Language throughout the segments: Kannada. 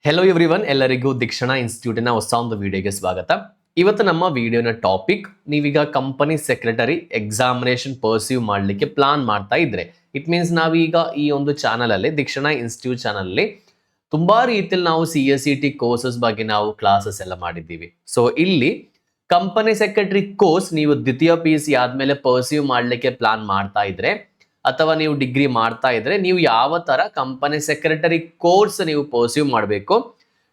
ಹೆಲೋ ಎವ್ರಿವನ್, ಎಲ್ಲರಿಗೂ ದೀಕ್ಷಣಾ ಇನ್ಸ್ಟಿಟ್ಯೂಟಿನ ಹೊಸ ಒಂದು ವಿಡಿಯೋಗೆ ಸ್ವಾಗತ. ಇವತ್ತು ನಮ್ಮ ವಿಡಿಯೋನ ಟಾಪಿಕ್, ನೀವೀಗ ಕಂಪನಿ ಸೆಕ್ರೆಟರಿ ಎಕ್ಸಾಮಿನೇಷನ್ ಪರ್ಸ್ಯೂ ಮಾಡಲಿಕ್ಕೆ ಪ್ಲಾನ್ ಮಾಡ್ತಾ ಇದ್ರೆ, ಇಟ್ ಮೀನ್ಸ್ ನಾವೀಗ ಈ ಒಂದು ಚಾನಲ್ ಅಲ್ಲಿ, ದೀಕ್ಷಣಾ ಇನ್ಸ್ಟಿಟ್ಯೂಟ್ ಚಾನಲ್ ಅಲ್ಲಿ ತುಂಬಾ ರೀತಿಯಲ್ಲಿ ನಾವು CSET ಕೋರ್ಸಸ್ ಬಗ್ಗೆ ನಾವು ಕ್ಲಾಸಸ್ ಎಲ್ಲ ಮಾಡಿದ್ದೀವಿ. ಸೊ ಇಲ್ಲಿ ಕಂಪನಿ ಸೆಕ್ರೆಟರಿ ಕೋರ್ಸ್ ನೀವು ದ್ವಿತೀಯ PUC ಆದ್ಮೇಲೆ ಪರ್ಸ್ಯೂ ಮಾಡಲಿಕ್ಕೆ ಪ್ಲಾನ್ ಮಾಡ್ತಾ ಇದ್ರೆ, ಅಥವಾ ನೀವು ಡಿಗ್ರಿ ಮಾಡ್ತಾ ಇದ್ರೆ, ನೀವು ಯಾವ ತರ ಕಂಪನಿ ಸೆಕ್ರೆಟರಿ ಕೋರ್ಸ್ ನೀವು ಪರ್ಸ್ಯೂ ಮಾಡಬೇಕು.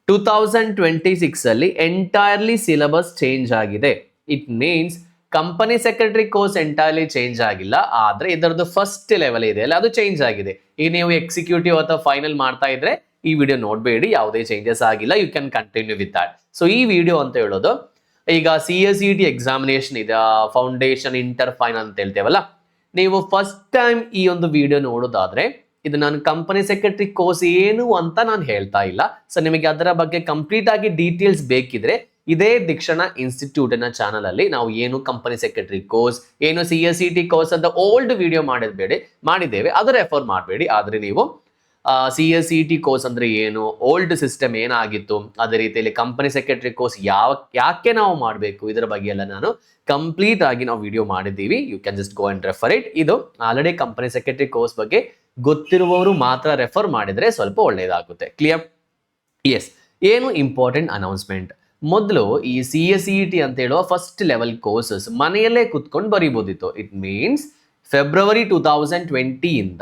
2026 ಅಲ್ಲಿ ಎಂಟೈರ್ಲಿ ಸಿಲೆಬಸ್ ಚೇಂಜ್ ಆಗಿದೆ. It means company secretary course entirely change ಆಗಿಲ್ಲ, ಆದ್ರೆ ಇದರದ್ದು ಫಸ್ಟ್ ಲೆವೆಲ್ ಇದೆ ಅಲ್ಲ, ಅದು ಚೇಂಜ್ ಆಗಿದೆ. ಈಗ ನೀವು ಎಕ್ಸಿಕ್ಯೂಟಿವ್ ಅಥವಾ ಫೈನಲ್ ಮಾಡ್ತಾ ಇದ್ರೆ ಈ ವಿಡಿಯೋ ನೋಡಬೇಡಿ, ಯಾವುದೇ ಚೇಂಜಸ್ ಆಗಿಲ್ಲ, you can continue with that. So ಈ ವಿಡಿಯೋ ಅಂತ ಹೇಳೋದು, ಈಗ CSET ಎಕ್ಸಾಮಿನೇಷನ್ ಇದೆ, ಫೌಂಡೇಶನ್, ಇಂಟರ್ ಫೈನಲ್ ಅಂತ ಹೇಳ್ತೇವಲ್ಲ, ನೀವು ಫಸ್ಟ್ ಟೈಮ್ ಈ ಒಂದು ವಿಡಿಯೋ ನೋಡೋದಾದ್ರೆ, ಇದು ನಾನು ಕಂಪನಿ ಸೆಕ್ರೆಟರಿ ಕೋರ್ಸ್ ಏನು ಅಂತ ನಾನು ಹೇಳ್ತಾ ಇಲ್ಲ. ಸೊ ನಿಮಗೆ ಅದರ ಬಗ್ಗೆ ಕಂಪ್ಲೀಟ್ ಆಗಿ ಡೀಟೇಲ್ಸ್ ಬೇಕಿದ್ರೆ ಇದೇ ದೀಕ್ಷಣಾ ಇನ್ಸ್ಟಿಟ್ಯೂಟಿನ ಚಾನಲ್ ಅಲ್ಲಿ ನಾವು ಏನು ಕಂಪನಿ ಸೆಕ್ರೆಟರಿ ಕೋರ್ಸ್, ಏನು CSET ಕೋರ್ಸ್ ಅಂತ ಓಲ್ಡ್ ವಿಡಿಯೋ ಮಾಡಿದ್ದೇವೆ, ಅದು ರೆಫರ್ ಮಾಡಬೇಡಿ. ಆದ್ರೆ ನೀವು CSET ಕೋರ್ಸ್ ಅಂದ್ರೆ ಏನು, ಓಲ್ಡ್ ಸಿಸ್ಟಮ್ ಏನಾಗಿತ್ತು, ಅದೇ ರೀತಿಯಲ್ಲಿ ಕಂಪನಿ ಸೆಕ್ರೆಟರಿ ಕೋರ್ಸ್ ಯಾಕೆ ನಾವು ಮಾಡಬೇಕು, ಇದರ ಬಗ್ಗೆ ಎಲ್ಲ ನಾನು ಕಂಪ್ಲೀಟ್ ಆಗಿ ನಾವು ವಿಡಿಯೋ ಮಾಡಿದ್ದೀವಿ. You can just go and refer it. ಇದು ಆಲ್ರೆಡಿ ಕಂಪನಿ ಸೆಕ್ರೆಟರಿ ಕೋರ್ಸ್ ಬಗ್ಗೆ ಗೊತ್ತಿರುವವರು ಮಾತ್ರ ರೆಫರ್ ಮಾಡಿದ್ರೆ ಸ್ವಲ್ಪ ಒಳ್ಳೆಯದಾಗುತ್ತೆ. ಕ್ಲಿಯರ್? ಎಸ್. ಏನು ಇಂಪಾರ್ಟೆಂಟ್ ಅನೌನ್ಸ್ಮೆಂಟ್, ಮೊದಲು ಈ CSET ಅಂತ ಹೇಳುವ ಫಸ್ಟ್ ಲೆವೆಲ್ ಕೋರ್ಸಸ್ ಮನೆಯಲ್ಲೇ ಕುತ್ಕೊಂಡು ಬರೀಬೋದಿತ್ತು. ಇಟ್ ಮೀನ್ಸ್ ಫೆಬ್ರವರಿ 2020 ಇಂದ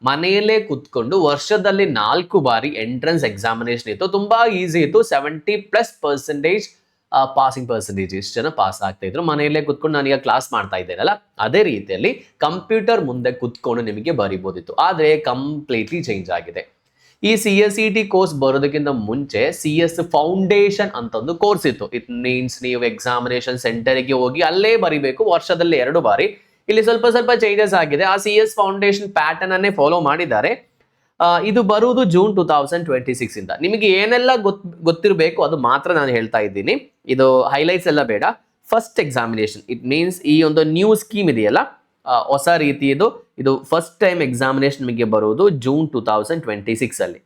ಮನೆಯಲ್ಲೇ ಕುತ್ಕೊಂಡು ವರ್ಷದಲ್ಲಿ 4 ಬಾರಿ ಎಂಟ್ರೆನ್ಸ್ ಎಕ್ಸಾಮಿನೇಷನ್ ಇತ್ತು. ತುಂಬಾ ಈಸಿ ಇತ್ತು. 70+% ಪಾಸಿಂಗ್ ಪರ್ಸೆಂಟೇಜ್, ಇಷ್ಟು ಜನ ಪಾಸ್ ಆಗ್ತಾ ಇದ್ರು ಮನೆಯಲ್ಲೇ ಕುತ್ಕೊಂಡು. ನಾನೀಗ ಕ್ಲಾಸ್ ಮಾಡ್ತಾ ಇದ್ದೇನಲ್ಲ, ಅದೇ ರೀತಿಯಲ್ಲಿ ಕಂಪ್ಯೂಟರ್ ಮುಂದೆ ಕುತ್ಕೊಂಡು ನಿಮಗೆ ಬರಿಬೋದಿತ್ತು. ಆದ್ರೆ ಕಂಪ್ಲೀಟ್ಲಿ ಚೇಂಜ್ ಆಗಿದೆ. ಈ CSET ಕೋರ್ಸ್ ಬರೋದಕ್ಕಿಂತ ಮುಂಚೆ CS ಫೌಂಡೇಶನ್ ಅಂತ ಒಂದು ಕೋರ್ಸ್ ಇತ್ತು. ಇಟ್ ಮೀನ್ಸ್ ನೀವು ಎಕ್ಸಾಮಿನೇಷನ್ ಸೆಂಟರ್ಗೆ ಹೋಗಿ ಅಲ್ಲೇ ಬರಿಬೇಕು, ವರ್ಷದಲ್ಲಿ 2 ಬಾರಿ. ಇಲ್ಲಿ ಸ್ವಲ್ಪ ಚೇಂಜಸ್ ಆಗಿದೆ. ಆ CS ಫೌಂಡೇಶನ್ ಪ್ಯಾಟರ್ನ್ ಅನ್ನೇ ಫಾಲೋ ಮಾಡಿದ್ದಾರೆ. ಇದು ಬರುವುದು ಜೂನ್ 2026 ಇಂದ. ನಿಮಗೆ ಏನೆಲ್ಲ ಗೊತ್ತಿರಬೇಕು ಅದು ಮಾತ್ರ ನಾನು ಹೇಳ್ತಾ ಇದ್ದೀನಿ, ಇದು ಹೈಲೈಟ್ಸ್ ಎಲ್ಲ ಬೇಡ. ಫಸ್ಟ್ ಎಕ್ಸಾಮಿನೇಷನ್, ಇಟ್ ಮೀನ್ಸ್ ಈ ಒಂದು ನ್ಯೂ ಸ್ಕೀಮ್ ಇದೆಯಲ್ಲ, ಹೊಸ ರೀತಿ ಇದು ಫಸ್ಟ್ ಟೈಮ್ ಎಕ್ಸಾಮಿನೇಷನ್ ನಿಮಗೆ ಬರುವುದು ಜೂನ್ 2026 ಅಲ್ಲಿ.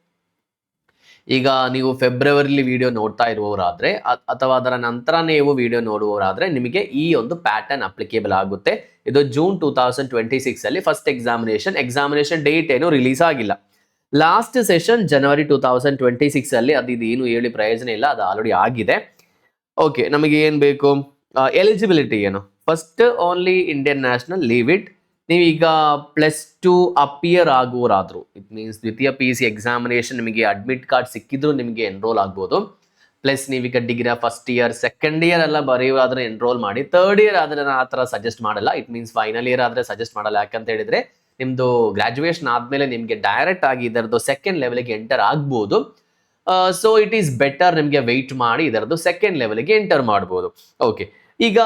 ಈಗ ನೀವು ಫೆಬ್ರವರಿಲಿ ವಿಡಿಯೋ ನೋಡ್ತಾ ಇರುವವರಾದ್ರೆ ಅಥವಾ ಅದರ ನಂತರ ನೀವು ವಿಡಿಯೋ ನೋಡುವವರಾದ್ರೆ ನಿಮಗೆ ಈ ಒಂದು ಪ್ಯಾಟರ್ನ್ ಅಪ್ಲಿಕೇಬಲ್ ಆಗುತ್ತೆ. ಇದು ಜೂನ್ 2026 ಅಲ್ಲಿ ಫಸ್ಟ್ ಎಕ್ಸಾಮಿನೇಷನ್ ಡೇಟ್ ಏನು ರಿಲೀಸ್ ಆಗಿಲ್ಲ. ಲಾಸ್ಟ್ ಸೆಷನ್ ಜನವರಿ 2026 ಅಲ್ಲಿ, ಅದು ಏನು ಹೇಳಿ ಪ್ರಯೋಜನ ಇಲ್ಲ, ಅದು ಆಲ್ರೆಡಿ ಆಗಿದೆ. ಓಕೆ, ನಮಗೆ ಏನ್ ಬೇಕು, ಎಲಿಜಿಬಿಲಿಟಿ ಏನು, first only Indian national, leave it. ನೀವೀಗ +2 ಅಪಿಯರ್ ಆಗುವರಾದ್ರು, ಇಟ್ ಮೀನ್ಸ್ ದ್ವಿತೀಯ PUC ಎಕ್ಸಾಮಿನೇಷನ್ ನಿಮಗೆ ಅಡ್ಮಿಟ್ ಕಾರ್ಡ್ ಸಿಕ್ಕಿದ್ರು ನಿಮಗೆ ಎನ್ರೋಲ್ ಆಗ್ಬೋದು. ಪ್ಲಸ್ ನೀವೀಗ degree first year, second year ಎಲ್ಲ ಬರೆಯುವಾದ್ರೆ ಎನ್ರೋಲ್ ಮಾಡಿ. ಥರ್ಡ್ ಇಯರ್ ಆದ್ರೆ ನಾನು ಆ ಥರ ಸಜೆಸ್ಟ್ ಮಾಡಲ್ಲ. ಇಟ್ ಮೀನ್ಸ್ ಫೈನಲ್ ಇಯರ್ ಆದ್ರೆ ಸಜೆಸ್ಟ್ ಮಾಡಲ್ಲ. ಯಾಕಂತ ಹೇಳಿದ್ರೆ ನಿಮ್ದು ಗ್ರಾಜುಯೇಷನ್ ಆದ್ಮೇಲೆ ನಿಮಗೆ ಡೈರೆಕ್ಟ್ ಆಗಿ ಇದರದ್ದು ಸೆಕೆಂಡ್ ಲೆವೆಲ್ಗೆ ಎಂಟರ್ ಆಗ್ಬೋದು. ಸೊ ಇಟ್ ಈಸ್ ಬೆಟರ್ ನಿಮಗೆ ವೆಯ್ಟ್ ಮಾಡಿ ಇದರದ್ದು ಸೆಕೆಂಡ್ ಲೆವೆಲ್ಗೆ ಎಂಟರ್ ಮಾಡ್ಬೋದು. ಓಕೆ, ಈಗ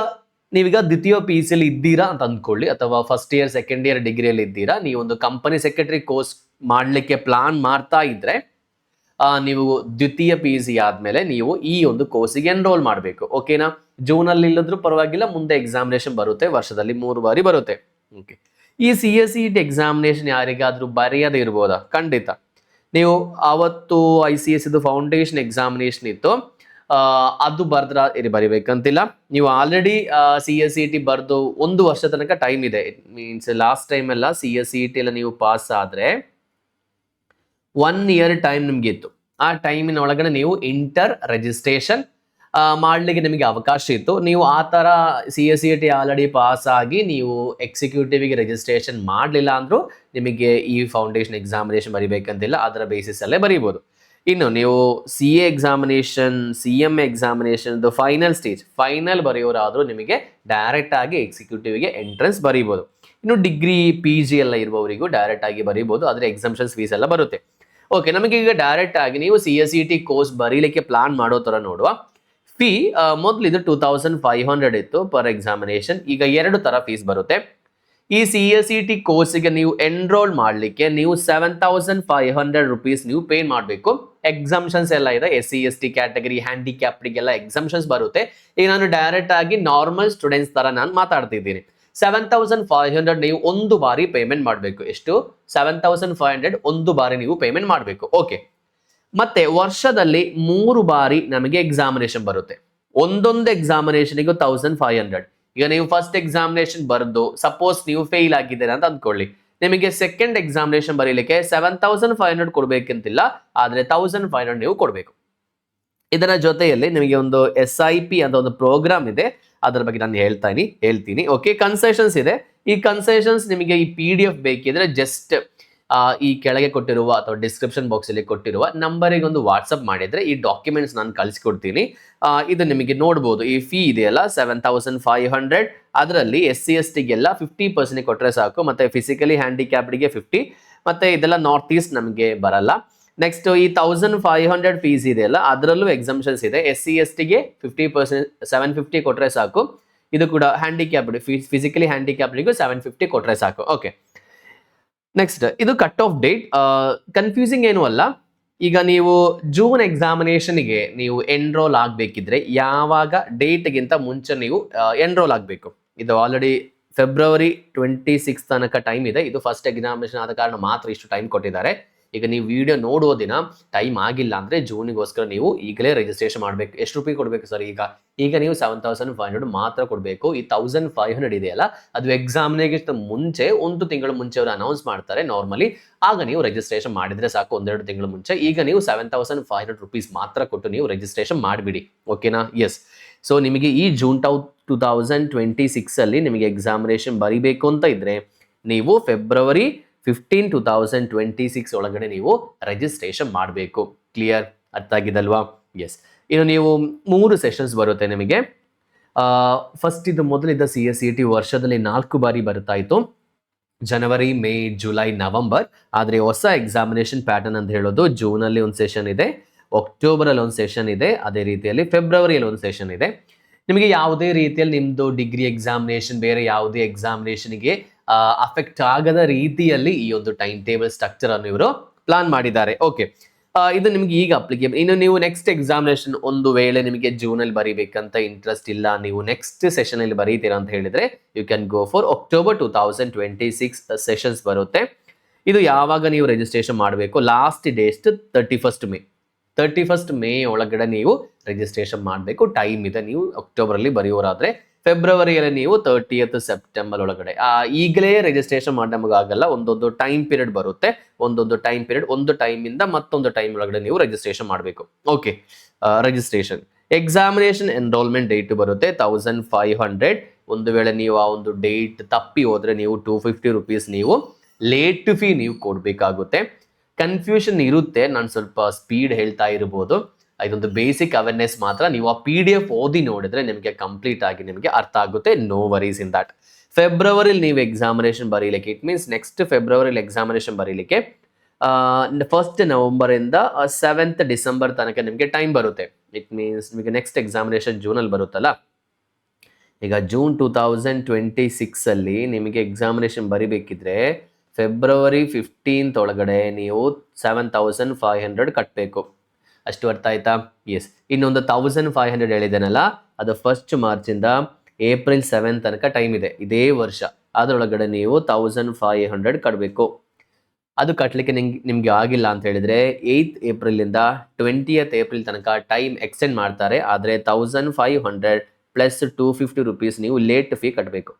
ನೀವೀಗ ದ್ವಿತೀಯ PUC ಅಲ್ಲಿ ಇದ್ದೀರಾ ಅಂತ ಅಂದ್ಕೊಳ್ಳಿ, ಅಥವಾ ಫಸ್ಟ್ ಇಯರ್ ಸೆಕೆಂಡ್ ಇಯರ್ ಡಿಗ್ರಿಯಲ್ಲಿ ಇದ್ದೀರಾ, ನೀವು ಒಂದು ಕಂಪನಿ ಸೆಕ್ರೆಟರಿ ಕೋರ್ಸ್ ಮಾಡಲಿಕ್ಕೆ ಪ್ಲಾನ್ ಮಾಡ್ತಾ ಇದ್ರೆ, ನೀವು ದ್ವಿತೀಯ PUC ಆದ್ಮೇಲೆ ನೀವು ಈ ಒಂದು ಕೋರ್ಸಿಗೆ ಎನ್ರೋಲ್ ಮಾಡಬೇಕು. ಓಕೆನಾ? ಜೂನಲ್ಲಿ ಇಲ್ಲದ್ರೂ ಪರವಾಗಿಲ್ಲ, ಮುಂದೆ ಎಕ್ಸಾಮಿನೇಷನ್ ಬರುತ್ತೆ, ವರ್ಷದಲ್ಲಿ 3 ಬಾರಿ ಬರುತ್ತೆ. ಓಕೆ, ಈ CSET ಎಕ್ಸಾಮಿನೇಷನ್ ಯಾರಿಗಾದ್ರೂ ಬರೆಯದೇ ಇರ್ಬೋದಾ? ಖಂಡಿತ. ನೀವು ಅವತ್ತು ICS ಇದು ಫೌಂಡೇಶನ್ ಎಕ್ಸಾಮಿನೇಷನ್ ಇತ್ತು, ಅದು ಬರಿಬೇಕಂತಿಲ್ಲ. ನೀವು ಆಲ್ರೆಡಿ CSET ಬರೆದು 1 ವರ್ಷ ತನಕ ಟೈಮ್ ಇದೆ. ಇಟ್ ಮೀನ್ಸ್ ಲಾಸ್ಟ್ ಟೈಮ್ ಎಲ್ಲ CSET ಎಲ್ಲ ನೀವು ಪಾಸ್ ಆದ್ರೆ 1 ಇಯರ್ ಟೈಮ್ ನಿಮ್ಗೆ ಇತ್ತು. ಆ ಟೈಮಿನ ಒಳಗಡೆ ನೀವು ಇಂಟರ್ ರಿಜಿಸ್ಟ್ರೇಷನ್ ಮಾಡ್ಲಿಕ್ಕೆ ನಿಮಗೆ ಅವಕಾಶ ಇತ್ತು. ನೀವು ಆ ತರ CSET ಆಲ್ರೆಡಿ ಪಾಸ್ ಆಗಿ ನೀವು ಎಕ್ಸಿಕ್ಯೂಟಿವ್ಗೆ ರಿಜಿಸ್ಟ್ರೇಷನ್ ಮಾಡಲಿಲ್ಲ ಅಂದ್ರೂ ನಿಮಗೆ ಈ ಫೌಂಡೇಶನ್ ಎಕ್ಸಾಮಿನೇಷನ್ ಬರಿಬೇಕಂತಿಲ್ಲ, ಅದರ ಬೇಸಿಸ್ ಅಲ್ಲೇ ಬರೀಬಹುದು. ಇನ್ನು ನೀವು CA examination, CMA examination final stage, final ಬರೆಯೋರಾದ್ರೂ ನಿಮಗೆ ಡೈರೆಕ್ಟ್ ಆಗಿ ಎಕ್ಸಿಕ್ಯೂಟಿವ್ಗೆ ಎಂಟ್ರೆನ್ಸ್ ಬರೀಬಹುದು. ಇನ್ನು ಡಿಗ್ರಿ PG ಎಲ್ಲ ಇರುವವರಿಗೂ ಡೈರೆಕ್ಟ್ ಆಗಿ ಬರೀಬಹುದು, ಆದರೆ ಎಕ್ಸಾಮಿಷನ್ಸ್ ಫೀಸ್ ಎಲ್ಲ ಬರುತ್ತೆ. ಓಕೆ, ನಮಗೆ ಈಗ ಡೈರೆಕ್ಟ್ ಆಗಿ ನೀವು CSET ಕೋರ್ಸ್ ಬರೀಲಿಕ್ಕೆ ಪ್ಲಾನ್ ಮಾಡೋ ತರ ನೋಡುವ. ಫೀ ಮೊದಲು ಇದು 2500 ಇತ್ತು ಪರ್ ಎಕ್ಸಾಮಿನೇಷನ್, ಈಗ 2 ತರ ಫೀಸ್ ಬರುತ್ತೆ. ಈ CSET ಕೋರ್ಸ್ಗೆ ನೀವು ಎನ್ರೋಲ್ ಮಾಡಲಿಕ್ಕೆ ನೀವು 7500 ರುಪೀಸ್ ನೀವು ಪೇ ಮಾಡಬೇಕು. ಎಕ್ಸಾಮ್ಷನ್ಸ್ ಎಲ್ಲ ಇದೆ, SC ST ಕ್ಯಾಟಗರಿ, ಹ್ಯಾಂಡಿಕ್ಯಾಪ್ಡಿಗೆಲ್ಲ ಎಕ್ಸಾಮ್ಷನ್ಸ್ ಬರುತ್ತೆ. ಈಗ ನಾನು ಡೈರೆಕ್ಟ್ ಆಗಿ ನಾರ್ಮಲ್ ಸ್ಟೂಡೆಂಟ್ಸ್ ತರ ನಾನು ಮಾತಾಡ್ತಿದ್ದೀನಿ. 7500 ನೀವು 1 ಬಾರಿ ಪೇಮೆಂಟ್ ಮಾಡಬೇಕು. ಎಷ್ಟು? 7500 1 ಬಾರಿ ನೀವು ಪೇಮೆಂಟ್ ಮಾಡಬೇಕು. ಓಕೆ, ಮತ್ತೆ ವರ್ಷದಲ್ಲಿ 3 ಬಾರಿ ನಮಗೆ ಎಕ್ಸಾಮಿನೇಷನ್ ಬರುತ್ತೆ. ಒಂದೊಂದು ಎಕ್ಸಾಮಿನೇಷನ್ಗೂ 1500. ಈಗ ನೀವು ಫಸ್ಟ್ ಎಕ್ಸಾಮಿನೇಷನ್ ಬರೆದು ಸಪೋಸ್ ನೀವು ಫೇಲ್ ಆಗಿದ್ದೀರಾ ಅಂತ ಅಂದ್ಕೊಳ್ಳಿ, ನಿಮಗೆ ಸೆಕೆಂಡ್ ಎಕ್ಸಾಮಿನೇಷನ್ ಬರೀಲಿಕ್ಕೆ 7500 ಕೊಡ್ಬೇಕಂತಿಲ್ಲ, ಆದ್ರೆ 1500 ನೀವು ಕೊಡಬೇಕು. ಇದರ ಜೊತೆಯಲ್ಲಿ ನಿಮಗೆ ಒಂದು SIP ಅಂತ ಒಂದು ಪ್ರೋಗ್ರಾಮ್ ಇದೆ, ಅದರ ಬಗ್ಗೆ ನಾನು ಹೇಳ್ತೀನಿ. ಓಕೆ, ಕನ್ಸೆಷನ್ಸ್ ಇದೆ. ಈ ಕನ್ಸೆಷನ್ಸ್ ನಿಮಗೆ ಈ PDF ಬೇಕಿದ್ರೆ ಜಸ್ಟ್ ಈ ಕೆಳಗೆ ಕೊಟ್ಟಿರುವ ಅಥವಾ ಡಿಸ್ಕ್ರಿಪ್ಷನ್ ಬಾಕ್ಸ್ ಅಲ್ಲಿ ಕೊಟ್ಟಿರುವ ನಂಬರಿಗೆ ಒಂದು ವಾಟ್ಸಪ್ ಮಾಡಿದ್ರೆ ಈ ಡಾಕ್ಯುಮೆಂಟ್ಸ್ ನಾನು ಕಳಿಸ್ಕೊಡ್ತೀನಿ. ಇದು ನಿಮಗೆ ನೋಡ್ಬೋದು. ಈ ಫೀ ಇದೆಯಲ್ಲ 7500, ಅದರಲ್ಲಿ SC/STಗೆಲ್ಲ 50% ಕೊಟ್ಟರೆ ಸಾಕು, ಮತ್ತೆ ಫಿಸಿಕಲಿ ಹ್ಯಾಂಡಿಕ್ಯಾಪ್ಡ್ಗೆ 50, ಮತ್ತೆ ಇದೆಲ್ಲ ನಾರ್ತ್ ಈಸ್ಟ್ ನಮಗೆ ಬರಲ್ಲ. ನೆಕ್ಸ್ಟ್ ಈ 1500 ಫೀಸ್ ಇದೆಯಲ್ಲ, ಅದರಲ್ಲೂ ಎಕ್ಸಂಪ್ಷನ್ಸ್ ಇದೆ. SC/STಗೆ 50%, 750 ಕೊಟ್ಟರೆ ಸಾಕು. ಇದು ಕೂಡ ಹ್ಯಾಂಡಿಕ್ಯಾಪ್ಡ್, ಫಿಸಿಕಲಿ ಹ್ಯಾಂಡಿಕ್ಯಾಪ್ಡ್ಗೂ 750 ಕೊಟ್ಟರೆ ಸಾಕು. ಓಕೆ, ನೆಕ್ಸ್ಟ್ ಇದು ಕಟ್ ಆಫ್ ಡೇಟ್. ಕನ್ಫ್ಯೂಸಿಂಗ್ ಏನೂ ಅಲ್ಲ. ಈಗ ನೀವು ಜೂನ್ ಎಕ್ಸಾಮಿನೇಷನ್ಗೆ ನೀವು ಎನ್ರೋಲ್ ಆಗಬೇಕಿದ್ರೆ ಯಾವಾಗ ಡೇಟ್ಗಿಂತ ಮುಂಚೆ ನೀವು ಎನ್ರೋಲ್ ಆಗಬೇಕು. ಇದು ಆಲ್ರೆಡಿ ಫೆಬ್ರವರಿ 26 ತನಕ ಟೈಮ್ ಇದೆ. ಇದು ಫಸ್ಟ್ ಎಕ್ಸಾಮಿನೇಷನ್ ಆದ ಕಾರಣ ಮಾತ್ರ ಇಷ್ಟು ಟೈಮ್ ಕೊಟ್ಟಿದ್ದಾರೆ. ಈಗ ನೀವು ವಿಡಿಯೋ ನೋಡುವ ದಿನ ಟೈಮ್ ಆಗಿಲ್ಲ ಅಂದ್ರೆ ಜೂನಿಗೋಸ್ಕರ ನೀವು ಈಗಲೇ ರಿಜಿಸ್ಟ್ರೇಷನ್ ಮಾಡಬೇಕು. ಎಷ್ಟು ರೂಪಾಯಿ ಕೊಡಬೇಕು ಸರ್? ಈಗ ನೀವು 7500 ಮಾತ್ರ ಕೊಡಬೇಕು. ಈ 1500 ಇದೆಯಲ್ಲ, ಅದು ಎಕ್ಸಾಮಿನೇಷನ್ ಮುಂಚೆ 1 ತಿಂಗಳ ಮುಂಚೆ ಅವರು ಅನೌನ್ಸ್ ಮಾಡ್ತಾರೆ ನಾರ್ಮಲಿ. ಆಗ ನೀವು ರಿಜಿಸ್ಟ್ರೇಷನ್ ಮಾಡಿದ್ರೆ ಸಾಕು, 1-2 ತಿಂಗಳ ಮುಂಚೆ. ಈಗ ನೀವು 7500 ರೂಪೀಸ್ ಮಾತ್ರ ಕೊಟ್ಟು ನೀವು ರಿಜಿಸ್ಟ್ರೇಷನ್ ಮಾಡಿಬಿಡಿ. ಓಕೆನಾ? ಎಸ್. ಸೊ ನಿಮಗೆ ಈ ಜೂನ್ 2026 ಅಲ್ಲಿ ನಿಮಗೆ ಎಕ್ಸಾಮಿನೇಷನ್ ಬರೀಬೇಕು ಅಂತ ಇದ್ರೆ ನೀವು ಫೆಬ್ರವರಿ 15, 2026 ಒಳಗಡೆ ನೀವು ರಿಜಿಸ್ಟ್ರೇಷನ್ ಮಾಡಬೇಕು. ಕ್ಲಿಯರ್? ಅರ್ಥ ಆಗಿದಲ್ವಾ? ಎಸ್. ಇನ್ನು ನೀವು 3 ಸೆಷನ್ಸ್ ಬರುತ್ತೆ ನಿಮಗೆ. ಫಸ್ಟ್ ಇದು ಮೊದಲಿದ್ದ CSET ವರ್ಷದಲ್ಲಿ 4 ಬಾರಿ ಬರ್ತಾ ಇತ್ತು, ಜನವರಿ, ಮೇ, ಜುಲೈ, ನವೆಂಬರ್. ಆದರೆ ಹೊಸ ಎಕ್ಸಾಮಿನೇಷನ್ ಪ್ಯಾಟರ್ನ್ ಅಂತ ಹೇಳೋದು ಜೂನಲ್ಲಿ ಒಂದು ಸೆಷನ್ ಇದೆ, ಅಕ್ಟೋಬರಲ್ಲಿ ಒಂದು ಸೆಷನ್ ಇದೆ, ಅದೇ ರೀತಿಯಲ್ಲಿ ಫೆಬ್ರವರಿಯಲ್ಲಿ ಒಂದು ಸೆಷನ್ ಇದೆ. ನಿಮಗೆ ಯಾವುದೇ ರೀತಿಯಲ್ಲಿ ನಿಮ್ಮದು ಡಿಗ್ರಿ ಎಕ್ಸಾಮಿನೇಷನ್ ಬೇರೆ ಯಾವುದೇ ಎಕ್ಸಾಮಿನೇಷನ್ಗೆ ಅಫೆಕ್ಟ್ ಆಗದ ರೀತಿಯಲ್ಲಿ ಈ ಒಂದು ಟೈಮ್ ಟೇಬಲ್ ಸ್ಟ್ರಕ್ಚರ್ ಅನ್ನು ಇವರು ಪ್ಲಾನ್ ಮಾಡಿದ್ದಾರೆ. ಓಕೆ, ಇದು ನಿಮ್ಗೆ ಈಗ ಅಪ್ಲಿಕೇಬಲ್. ಇನ್ನು ನೀವು ನೆಕ್ಸ್ಟ್ ಎಕ್ಸಾಮಿನೇಷನ್ ಒಂದು ವೇಳೆ ನಿಮಗೆ ಜೂನಲ್ಲಿ ಬರೀಬೇಕಂತ ಇಂಟ್ರೆಸ್ಟ್ ಇಲ್ಲ, ನೀವು ನೆಕ್ಸ್ಟ್ ಸೆಷನ್ ಅಲ್ಲಿ ಬರೀತೀರಾ ಅಂತ ಹೇಳಿದ್ರೆ you can go for October 2026 sessions ಬರುತ್ತೆ. ಇದು ಯಾವಾಗ ನೀವು ರಿಜಿಸ್ಟ್ರೇಷನ್ ಮಾಡಬೇಕು? ಲಾಸ್ಟ್ ಡೇಟ್ 31st ಮೇ ಒಳಗಡೆ ನೀವು ರಿಜಿಸ್ಟ್ರೇಷನ್ ಮಾಡಬೇಕು. ಟೈಮ್ ಇದೆ. ನೀವು ಅಕ್ಟೋಬರಲ್ಲಿ ಬರೆಯೋರಾದ್ರೆ ಫೆಬ್ರವರಿಯಲ್ಲಿ ನೀವು 30th ಸೆಪ್ಟೆಂಬರ್ ಒಳಗಡೆ. ಈಗಲೇ ರಿಜಿಸ್ಟ್ರೇಷನ್ ಮಾಡಿ ನಮಗಾಗಲ್ಲ, ಒಂದೊಂದು ಟೈಮ್ ಪೀರಿಯಡ್ ಬರುತ್ತೆ. ಒಂದು ಟೈಮ್ ಇಂದ ಮತ್ತೊಂದು ಟೈಮ್ ಒಳಗಡೆ ನೀವು ರಿಜಿಸ್ಟ್ರೇಷನ್ ಮಾಡಬೇಕು. Okay, registration examination enrolment date ಬರುತ್ತೆ 1500. ಒಂದು ವೇಳೆ ನೀವು ಆ ಒಂದು ಡೇಟ್ ತಪ್ಪಿ ಹೋದ್ರೆ ನೀವು 250 ರೂಪೀಸ್ ನೀವು ಲೇಟ್ ಫೀ ನೀವು ಕೊಡಬೇಕಾಗುತ್ತೆ. ಕನ್ಫ್ಯೂಷನ್ ಇರುತ್ತೆ, ನಾನು ಸ್ವಲ್ಪ ಸ್ಪೀಡ್ ಹೇಳ್ತಾ ಇರ್ಬೋದು. ಇದೊಂದು ಬೇಸಿಕ್ ಅವೇರ್ನೆಸ್ ಮಾತ್ರ. ನೀವು ಆ PDF ಓದಿ ನೋಡಿದ್ರೆ ನಿಮಗೆ ಕಂಪ್ಲೀಟ್ ಆಗಿ ನಿಮಗೆ ಅರ್ಥ ಆಗುತ್ತೆ. No worries in that. ಫೆಬ್ರವರಿಲಿ ನೀವು ಎಕ್ಸಾಮಿನೇಷನ್ ಬರೀಲಿಕ್ಕೆ, ಇಟ್ ಮೀನ್ಸ್ ನೆಕ್ಸ್ಟ್ ಫೆಬ್ರವರಿಲಿ ಎಕ್ಸಾಮಿನೇಷನ್ ಬರೀಲಿಕ್ಕೆ 1st ನವೆಂಬರ್ ಇಂದ 7th ಡಿಸೆಂಬರ್ ತನಕ ನಿಮಗೆ ಟೈಮ್ ಬರುತ್ತೆ. ಇಟ್ ಮೀನ್ಸ್ ನಿಮಗೆ ನೆಕ್ಸ್ಟ್ ಎಕ್ಸಾಮಿನೇಷನ್ ಜೂನಲ್ಲಿ ಬರುತ್ತಲ್ಲ. ಈಗ ಜೂನ್ 2026 ಅಲ್ಲಿ ನಿಮಗೆ ಎಕ್ಸಾಮಿನೇಷನ್ ಬರಿಬೇಕಿದ್ರೆ ಫೆಬ್ರವರಿ 15th ಒಳಗಡೆ ನೀವು 7500 ಕಟ್ಟಬೇಕು. ಅಷ್ಟು ಅರ್ಥ ಆಯ್ತಾ? ಎಸ್. ಇನ್ನೊಂದು 1500 ಹೇಳಿದ್ದೇನಲ್ಲ, ಅದು 1st ಮಾರ್ಚಿಂದ ಏಪ್ರಿಲ್ 7 ತನಕ ಟೈಮ್ ಇದೆ ಇದೇ ವರ್ಷ. ಅದರೊಳಗಡೆ ನೀವು 1500 ಕಟ್ಟಬೇಕು. ಅದು ಕಟ್ಟಲಿಕ್ಕೆ ನಿಮ್ಗೆ ಆಗಿಲ್ಲ ಅಂತ ಹೇಳಿದ್ರೆ 8th ಏಪ್ರಿಲಿಂದ 20th ಏಪ್ರಿಲ್ ತನಕ ಟೈಮ್ ಎಕ್ಸ್ಟೆಂಡ್ ಮಾಡ್ತಾರೆ. ಆದರೆ 1500 ಪ್ಲಸ್ 250 ರೂಪೀಸ್ ನೀವು ಲೇಟ್ ಫೀ ಕಟ್ಟಬೇಕು.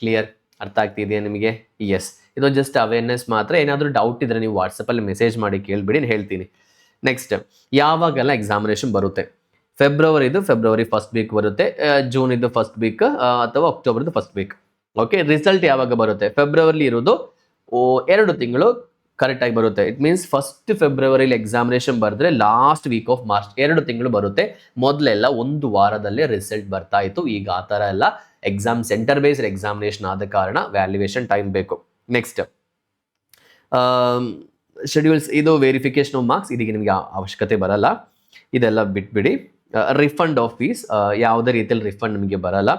ಕ್ಲಿಯರ್? ಅರ್ಥ ಆಗ್ತಿದೆಯಾ ನಿಮಗೆ? ಎಸ್. ಇದು ಜಸ್ಟ್ ಅವೇರ್ನೆಸ್ ಮಾತ್ರ. ಏನಾದರೂ ಡೌಟ್ ಇದ್ರೆ ನೀವು ವಾಟ್ಸಪ್ಪಲ್ಲಿ ಮೆಸೇಜ್ ಮಾಡಿ ಕೇಳಿಬಿಡಿ, ಹೇಳ್ತೀನಿ. ನೆಕ್ಸ್ಟ್, ಯಾವಾಗೆಲ್ಲ ಎಕ್ಸಾಮಿನೇಷನ್ ಬರುತ್ತೆ? ಫೆಬ್ರವರಿ ಫಸ್ಟ್ ವೀಕ್ ಬರುತ್ತೆ, ಜೂನ್ ಇದು ಫಸ್ಟ್ ವೀಕ್ ಅಥವಾ ಅಕ್ಟೋಬರ್ದು ಫಸ್ಟ್ ವೀಕ್. ಓಕೆ, ರಿಸಲ್ಟ್ ಯಾವಾಗ ಬರುತ್ತೆ? ಫೆಬ್ರವರಿ ಇರೋದು 2 ತಿಂಗಳು ಕರೆಕ್ಟಾಗಿ ಬರುತ್ತೆ. ಇಟ್ ಮೀನ್ಸ್ ಫಸ್ಟ್ ಫೆಬ್ರವರಿಲಿ ಎಕ್ಸಾಮಿನೇಷನ್ ಬರೆದ್ರೆ ಲಾಸ್ಟ್ ವೀಕ್ ಆಫ್ ಮಾರ್ಚ್ 2 ತಿಂಗಳು ಬರುತ್ತೆ. ಮೊದಲೆಲ್ಲ 1 ವಾರದಲ್ಲೇ ರಿಸಲ್ಟ್ ಬರ್ತಾ ಇತ್ತು. ಈಗ ಆ ಥರ ಎಲ್ಲ ಎಕ್ಸಾಮ್ ಸೆಂಟರ್ ಬೇಸ್ಡ್ ಎಕ್ಸಾಮಿನೇಷನ್ ಆದ ಕಾರಣ ವ್ಯಾಲ್ಯೂಯೇಷನ್ ಟೈಮ್ ಬೇಕು. ನೆಕ್ಸ್ಟ್ ಶೆಡ್ಯೂಲ್ಸ್, ಇದು ವೆರಿಫಿಕೇಶನ್ ಆಫ್ ಮಾರ್ಕ್ಸ್, ಇದಕ್ಕೆ ನಿಮಗೆ ಅವಶ್ಯಕತೆ ಬರಲ್ಲ, ಇದೆಲ್ಲ ಬಿಟ್ಬಿಡಿ. ರಿಫಂಡ್ ಆಫ್ ಫೀಸ್, ಯಾವುದೇ ರೀತಿಯಲ್ಲಿ ರಿಫಂಡ್ ನಿಮಗೆ ಬರಲ್ಲ.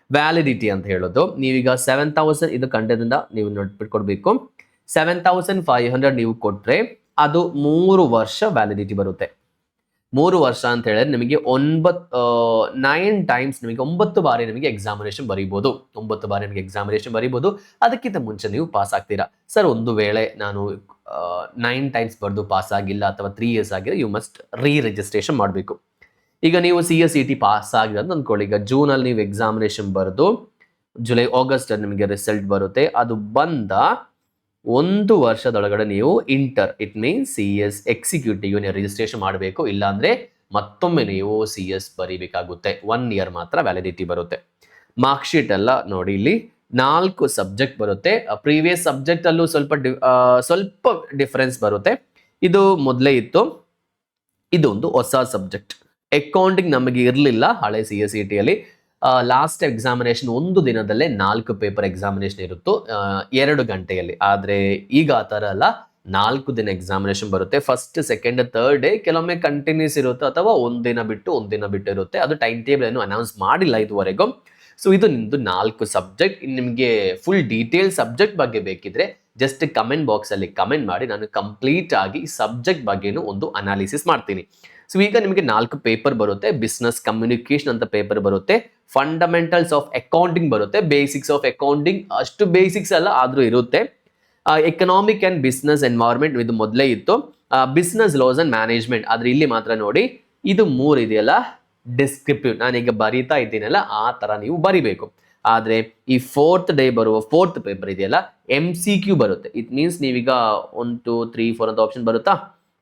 ವ್ಯಾಲಿಡಿಟಿ ಅಂತ ಹೇಳೋದು, ನೀವೀಗ 7000 ಇದು ಕಂಟೆಂಟ್ದಿಂದ ನೀವು ನೋಡ್ಬಿಟ್ಕೊಡ್ಬೇಕು. 7500 ನೀವು ಕೊಟ್ಟರೆ ಅದು 3 ವರ್ಷ ವ್ಯಾಲಿಡಿಟಿ ಬರುತ್ತೆ. 3 ವರ್ಷ ಅಂತ ಹೇಳಿದ್ರೆ ನಿಮಗೆ 9 ಟೈಮ್ಸ್ ನಿಮಗೆ 9 ಬಾರಿ ನಿಮಗೆ ಎಕ್ಸಾಮಿನೇಷನ್ ಬರೀಬಹುದು. 9 ಬಾರಿ ನಿಮಗೆ ಎಕ್ಸಾಮಿನೇಷನ್ ಬರೀಬಹುದು. ಅದಕ್ಕಿಂತ ಮುಂಚೆ ನೀವು ಪಾಸ್ ಆಗ್ತೀರಾ. ಸರ್ ಒಂದು ವೇಳೆ ನಾನು 9 ಟೈಮ್ಸ್ ಬರೆದು ಪಾಸ್ ಆಗಿಲ್ಲ ಅಥವಾ 3 ಇಯರ್ಸ್ ಆಗಿದೆ, ಯು ಮಸ್ಟ್ ರಿಜಿಸ್ಟ್ರೇಷನ್ ಮಾಡಬೇಕು. ಈಗ ನೀವು CSET ಪಾಸ್ ಆಗಿದೆ ಅಂತ ಅಂದ್ಕೊಳ್ಳಿ. ಈಗ ಜೂನಲ್ಲಿ ನೀವು ಎಕ್ಸಾಮಿನೇಷನ್ ಬರೆದು ಜುಲೈ ಆಗಸ್ಟ್ ಅಲ್ಲಿ ನಿಮಗೆ ರಿಸಲ್ಟ್ ಬರುತ್ತೆ. ಅದು ಬಂದ 1 ವರ್ಷದೊಳಗಡೆ ನೀವು ಇಟ್ ಮೀನ್ಸ್ CS ಎಕ್ಸಿಕ್ಯೂಟಿವ್ ನೀವು ರಿಜಿಸ್ಟ್ರೇಷನ್ ಮಾಡಬೇಕು. ಇಲ್ಲಾಂದ್ರೆ ಮತ್ತೊಮ್ಮೆ ನೀವು CS ಬರೀಬೇಕಾಗುತ್ತೆ. 1 ಇಯರ್ ಮಾತ್ರ ವ್ಯಾಲಿಡಿಟಿ ಬರುತ್ತೆ. ಮಾರ್ಕ್ ಶೀಟ್ ಎಲ್ಲ ನೋಡಿ, ಇಲ್ಲಿ 4 ಸಬ್ಜೆಕ್ಟ್ ಬರುತ್ತೆ. ಪ್ರೀವಿಯಸ್ ಸಬ್ಜೆಕ್ಟ್ ಅಲ್ಲೂ ಸ್ವಲ್ಪ ಡಿಫರೆನ್ಸ್ ಬರುತ್ತೆ. ಇದು ಮೊದಲೇ ಇತ್ತು, ಇದೊಂದು ಹೊಸ ಸಬ್ಜೆಕ್ಟ್. ಅಕೌಂಟಿಂಗ್ ನಮಗೆ ಇರಲಿಲ್ಲ ಹಳೆ CSET ಅಲ್ಲಿ. ಲಾಸ್ಟ್ ಎಕ್ಸಾಮಿನೇಷನ್ ಒಂದು ದಿನದಲ್ಲೇ 4 ಪೇಪರ್ ಎಕ್ಸಾಮಿನೇಷನ್ ಇರುತ್ತೋ 2 ಗಂಟೆಯಲ್ಲಿ. ಆದರೆ ಈಗ ಆ ಥರ ಅಲ್ಲ, 4 ದಿನ ಎಕ್ಸಾಮಿನೇಷನ್ ಬರುತ್ತೆ. ಫಸ್ಟ್, ಸೆಕೆಂಡ್, ಥರ್ಡ್ ಡೇ ಕೆಲವೊಮ್ಮೆ ಕಂಟಿನ್ಯೂಸ್ ಇರುತ್ತೆ ಅಥವಾ ಒಂದಿನ ಬಿಟ್ಟು ಇರುತ್ತೆ. ಅದು ಟೈಮ್ ಟೇಬಲ್ ಏನು ಅನೌನ್ಸ್ ಮಾಡಿಲ್ಲ ಇದುವರೆಗೂ. ಸೊ ಇದು ನಿಮ್ಮದು 4 ಸಬ್ಜೆಕ್ಟ್. ನಿಮಗೆ ಫುಲ್ ಡೀಟೇಲ್ ಸಬ್ಜೆಕ್ಟ್ ಬಗ್ಗೆ ಬೇಕಿದ್ರೆ ಜಸ್ಟ್ ಕಮೆಂಟ್ ಬಾಕ್ಸ್ ಅಲ್ಲಿ ಕಮೆಂಟ್ ಮಾಡಿ, ನಾನು ಕಂಪ್ಲೀಟ್ ಆಗಿ ಸಬ್ಜೆಕ್ಟ್ ಬಗ್ಗೆನೂ ಒಂದು ಅನಾಲಿಸಿಸ್ ಮಾಡ್ತೀನಿ. ಸೊ ಈಗ ನಿಮಗೆ 4 ಪೇಪರ್ ಬರುತ್ತೆ. ಬಿಸ್ನೆಸ್ ಕಮ್ಯುನಿಕೇಶನ್ ಅಂತ ಪೇಪರ್ ಬರುತ್ತೆ, ಫಂಡಮೆಂಟಲ್ಸ್ ಆಫ್ ಅಕೌಂಟಿಂಗ್ ಬರುತ್ತೆ, ಬೇಸಿಕ್ಸ್ ಆಫ್ ಅಕೌಂಟಿಂಗ್ ಅಷ್ಟು ಬೇಸಿಕ್ಸ್ ಅಲ್ಲ ಆದ್ರೂ ಇರುತ್ತೆ. ಎಕನಾಮಿಕ್ ಅಂಡ್ ಬಿಸ್ನೆಸ್ ಎನ್ವೈರನ್ಮೆಂಟ್ ಇದು ಮೊದಲೇ ಇತ್ತು. ಬಿಸ್ನೆಸ್ ಲಾಸ್ ಅಂಡ್ ಮ್ಯಾನೇಜ್ಮೆಂಟ್ ಆದ್ರೆ ಇಲ್ಲಿ ಮಾತ್ರ ನೋಡಿ, ಇದು 3 ಇದೆಯಲ್ಲ ಡಿಸ್ಕ್ರಿಪ್ಟಿವ್, ನಾನೀಗ ಬರೀತಾ ಇದ್ದೀನಲ್ಲ ಆ ತರ ನೀವು ಬರಿಬೇಕು. ಆದ್ರೆ ಈ 4th ಡೇ ಬರುವ 4th ಪೇಪರ್ ಇದೆಯಲ್ಲ MCQ ಬರುತ್ತೆ. ಇಟ್ ಮೀನ್ಸ್ ನೀವೀಗ 1 2 3 4 ಅಂತ ಆಪ್ಷನ್ ಬರುತ್ತಾ,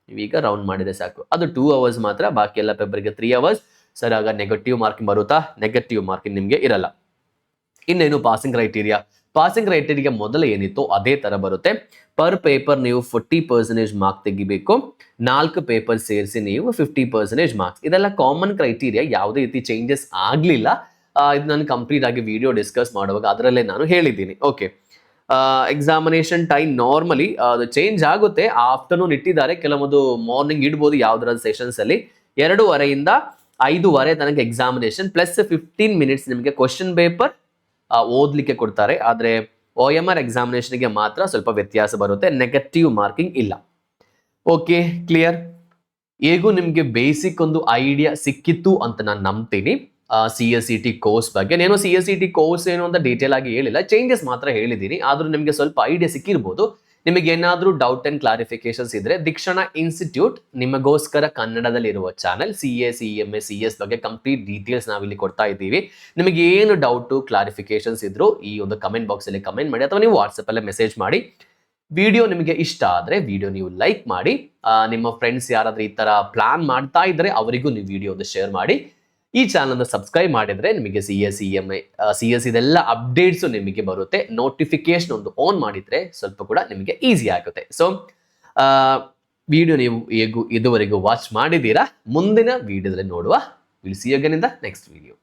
ನೀವೀಗ ರೌಂಡ್ ಮಾಡಿದ್ರೆ ಸಾಕು. ಅದು 2 ಅವರ್ಸ್ ಮಾತ್ರ, ಬಾಕಿ ಎಲ್ಲ ಪೇಪರ್ಗೆ 3 ಅವರ್ಸ್. ಸರ್ ಆಗ ನೆಗೆಟಿವ್ ಮಾರ್ಕಿಂಗ್ ಬರುತ್ತಾ? ನೆಗೆಟಿವ್ ಮಾರ್ಕಿಂಗ್ ನಿಮಗೆ ಇರಲ್ಲ. ಇನ್ನೇನು ಪಾಸಿಂಗ್ ಕ್ರೈಟೀರಿಯಾ ಮೊದಲು ಏನಿತ್ತು ಅದೇ ತರ ಬರುತ್ತೆ. ಪರ್ ಪೇಪರ್ ನೀವು 40% ಮಾರ್ಕ್ ತೆಗಿಬೇಕು. 4 ಪೇಪರ್ ಸೇರಿಸಿ ನೀವು 50% ಮಾರ್ಕ್ಸ್. ಇದೆಲ್ಲ ಕಾಮನ್ ಕ್ರೈಟೀರಿಯಾ, ಯಾವುದೇ ರೀತಿ ಚೇಂಜಸ್ ಆಗಲಿಲ್ಲ. ಇದು ನಾನು ಕಂಪ್ಲೀಟ್ ಆಗಿ ವಿಡಿಯೋ ಡಿಸ್ಕಸ್ ಮಾಡುವಾಗ ಅದರಲ್ಲೇ ನಾನು ಹೇಳಿದ್ದೀನಿ. ಓಕೆ, ಎಕ್ಸಾಮಿನೇಷನ್ ಟೈಮ್ ನಾರ್ಮಲಿ ಅದು ಚೇಂಜ್ ಆಗುತ್ತೆ. ಆಫ್ಟರ್ನೂನ್ ಇಟ್ಟಿದ್ದಾರೆ, ಕೆಲವೊಂದು ಮಾರ್ನಿಂಗ್ ಇಡ್ಬೋದು ಯಾವ್ದಾರ ಸೆಷನ್ಸ್ ಅಲ್ಲಿ. 2:30 5:30 ತನಕ ಎಕ್ಸಾಮಿನೇಷನ್ ಪ್ಲಸ್ 15 ಮಿನಿಟ್ಸ್ ನಿಮಗೆ ಕ್ವಶನ್ ಪೇಪರ್ ಓದ್ಲಿಕ್ಕೆ ಕೊಡ್ತಾರೆ. ಆದ್ರೆ OMR ಎಕ್ಸಾಮಿನೇಷನ್ಗೆ ಮಾತ್ರ ಸ್ವಲ್ಪ ವ್ಯತ್ಯಾಸ ಬರುತ್ತೆ, ನೆಗೆಟಿವ್ ಮಾರ್ಕಿಂಗ್ ಇಲ್ಲ. Okay, clear? ಹೇಗೂ ನಿಮಗೆ ಬೇಸಿಕ್ ಒಂದು ಐಡಿಯಾ ಸಿಕ್ಕಿತ್ತು ಅಂತ ನಾನು ನಂಬ್ತೀನಿ CSET ಕೋರ್ಸ್ ಬಗ್ಗೆ. ನಾನು CSET ಕೋರ್ಸ್ ಏನು ಅಂತ ಡೀಟೇಲ್ ಆಗಿ ಹೇಳಿಲ್ಲ, ಚೇಂಜಸ್ ಮಾತ್ರ ಹೇಳಿದ್ದೀನಿ. ಆದ್ರೂ ನಿಮಗೆ ಸ್ವಲ್ಪ ಐಡಿಯಾ ಸಿಕ್ಕಿರ್ಬೋದು. ನಿಮಗೆ ಏನಾದ್ರೂ ಡೌಟ್ ಅಂಡ್ ಕ್ಲಾರಿಫಿಕೇಶನ್ಸ್ ಇದ್ರೆ ದಿಕ್ಷಣ ಇನ್ಸ್ಟಿಟ್ಯೂಟ್ ನಿಮಗೋಸ್ಕರ ಕನ್ನಡದಲ್ಲಿ ಇರುವ ಚಾನೆಲ್ CA CMA CS ಬಗ್ಗೆ ಕಂಪ್ಲೀಟ್ ಡೀಟೇಲ್ಸ್ ನಾವಿಲ್ಲಿ ಕೊಡ್ತಾ ಇದ್ದೀವಿ. ನಿಮಗೆ ಏನು ಡೌಟ್ ಕ್ಲಾರಿಫಿಕೇಶನ್ಸ್ ಇದ್ರು ಈ ಒಂದು ಕಮೆಂಟ್ ಬಾಕ್ಸ್ ಅಲ್ಲಿ ಕಮೆಂಟ್ ಮಾಡಿ ಅಥವಾ ನೀವು ವಾಟ್ಸಪ್ ಅಲ್ಲೇ ಮೆಸೇಜ್ ಮಾಡಿ. ವಿಡಿಯೋ ನಿಮಗೆ ಇಷ್ಟ ಆದ್ರೆ ವಿಡಿಯೋ ನೀವು ಲೈಕ್ ಮಾಡಿ. ನಿಮ್ಮ ಫ್ರೆಂಡ್ಸ್ ಯಾರಾದ್ರೂ ಈ ತರ ಪ್ಲಾನ್ ಮಾಡ್ತಾ ಇದ್ರೆ ಅವರಿಗೂ ನೀವು ವಿಡಿಯೋ ಶೇರ್ ಮಾಡಿ. ಈ ಚಾನಲ್ ಸಬ್ಸ್ಕ್ರೈಬ್ ಮಾಡಿದ್ರೆ ನಿಮಗೆ CS ಇದೆಲ್ಲ ಅಪ್ಡೇಟ್ಸ್ ನಿಮಗೆ ಬರುತ್ತೆ. ನೋಟಿಫಿಕೇಶನ್ ಒಂದು ಆನ್ ಮಾಡಿದ್ರೆ ಸ್ವಲ್ಪ ಕೂಡ ನಿಮಗೆ ಈಸಿ ಆಗುತ್ತೆ. ಸೊ ವಿಡಿಯೋ ನೀವು ಇದುವರೆಗೂ ವಾಚ್ ಮಾಡಿದ್ದೀರಾ, ಮುಂದಿನ ವಿಡಿಯೋದಲ್ಲಿ ನೋಡುವ. Will see you again in the next video.